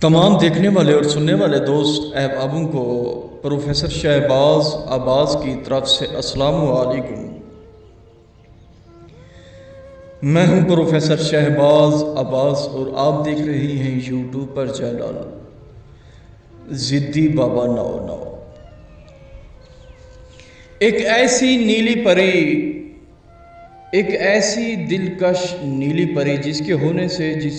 تمام دیکھنے والے اور سننے والے دوست احبابوں کو پروفیسر شہباز عباس کی طرف سے السلام علیکم۔ میں ہوں پروفیسر شہباز عباس اور آپ دیکھ رہی ہیں یوٹیوب پر چینل ضدی بابا 99۔ ایک ایسی نیلی پری، ایک ایسی دلکش نیلی پری جس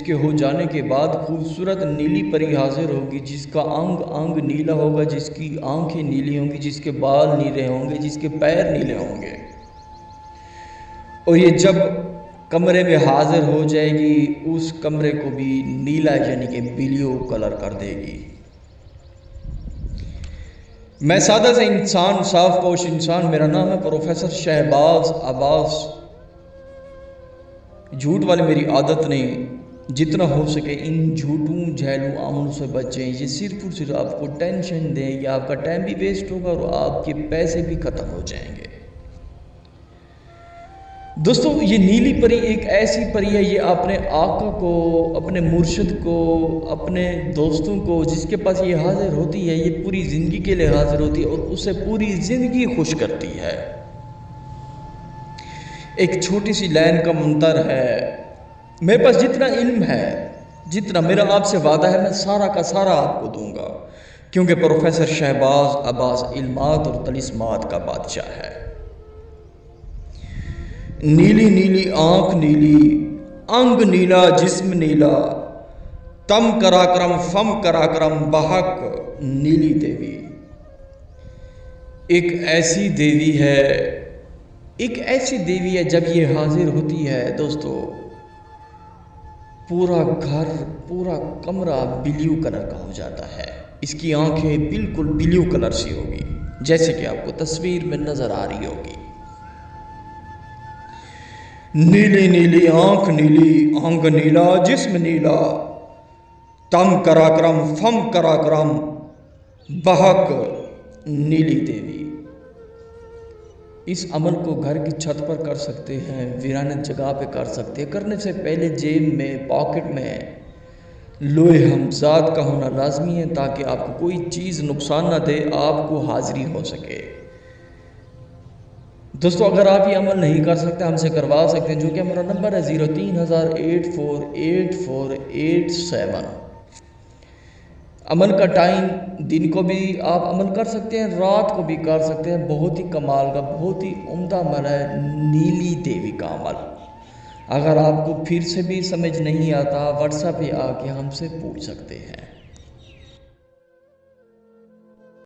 کے ہو جانے کے بعد خوبصورت نیلی پری حاضر ہوگی، جس کا انگ انگ نیلا ہوگا، جس کی آنکھیں نیلی ہوں گی، جس کے بال نیلے ہوں گے، جس کے پیر نیلے ہوں گے، اور یہ جب کمرے میں حاضر ہو جائے گی اس کمرے کو بھی نیلا یعنی کہ بلیو کلر کر دے گی۔ میں سادہ سے انسان، صاف پوش انسان، میرا نام ہے پروفیسر شہباز عباس۔ جھوٹ والی میری عادت نہیں، جتنا ہو سکے ان جھوٹوں جھیلوں عملوں سے بچیں۔ یہ صرف اور صرف آپ کو ٹینشن دیں گے، آپ کا ٹائم بھی ویسٹ ہوگا اور آپ کے پیسے بھی ختم ہو جائیں گے۔ دوستو، یہ نیلی پری ایک ایسی پری ہے، یہ اپنے آقا کو، اپنے مرشد کو، اپنے دوستوں کو، جس کے پاس یہ حاضر ہوتی ہے، یہ پوری زندگی کے لیے حاضر ہوتی ہے اور اسے پوری زندگی خوش کرتی ہے۔ ایک چھوٹی سی لائن کا منتر ہے، میرے پاس جتنا علم ہے، جتنا میرا آپ سے وعدہ ہے، میں سارا کا سارا آپ کو دوں گا، کیونکہ پروفیسر شہباز عباس علمات اور طلسمات کا بادشاہ ہے۔ نیلی نیلی آنکھ نیلی، انگ نیلا جسم نیلا، تم کراکرم فم کراکرم بحق نیلی دیوی۔ ایک ایسی دیوی ہے، ایک ایسی دیوی ہے، جب یہ حاضر ہوتی ہے دوستو، پورا گھر، پورا کمرہ بلیو کلر کا ہو جاتا ہے۔ اس کی آنکھیں بالکل بلیو کلر سی ہوگی، جیسے کہ آپ کو تصویر میں نظر آ رہی ہوگی۔ نیلی نیلی آنکھ نیلی، انگ نیلا جسم نیلا، تم کراکرم فم کراکرم بحق نیلی دیوی۔ اس عمل کو گھر کی چھت پر کر سکتے ہیں، ویران جگہ پہ کر سکتے ہیں۔ کرنے سے پہلے جیب میں، پاکٹ میں لوح ہمزاد کا ہونا لازمی ہے، تاکہ آپ کو کوئی چیز نقصان نہ دے، آپ کو حاضری ہو سکے۔ دوستو، اگر آپ یہ عمل نہیں کر سکتے، ہم سے کروا سکتے ہیں، جو کہ ہمارا نمبر ہے 03,084,84,87۔ عمل کا ٹائم دن کو بھی آپ عمل کر سکتے ہیں، رات کو بھی کر سکتے ہیں۔ بہت ہی کمال کا، بہت ہی عمدہ عمل ہے نیلی دیوی کا عمل۔ اگر آپ کو پھر سے بھی سمجھ نہیں آتا، واٹس ایپ پہ آ کے ہم سے پوچھ سکتے ہیں۔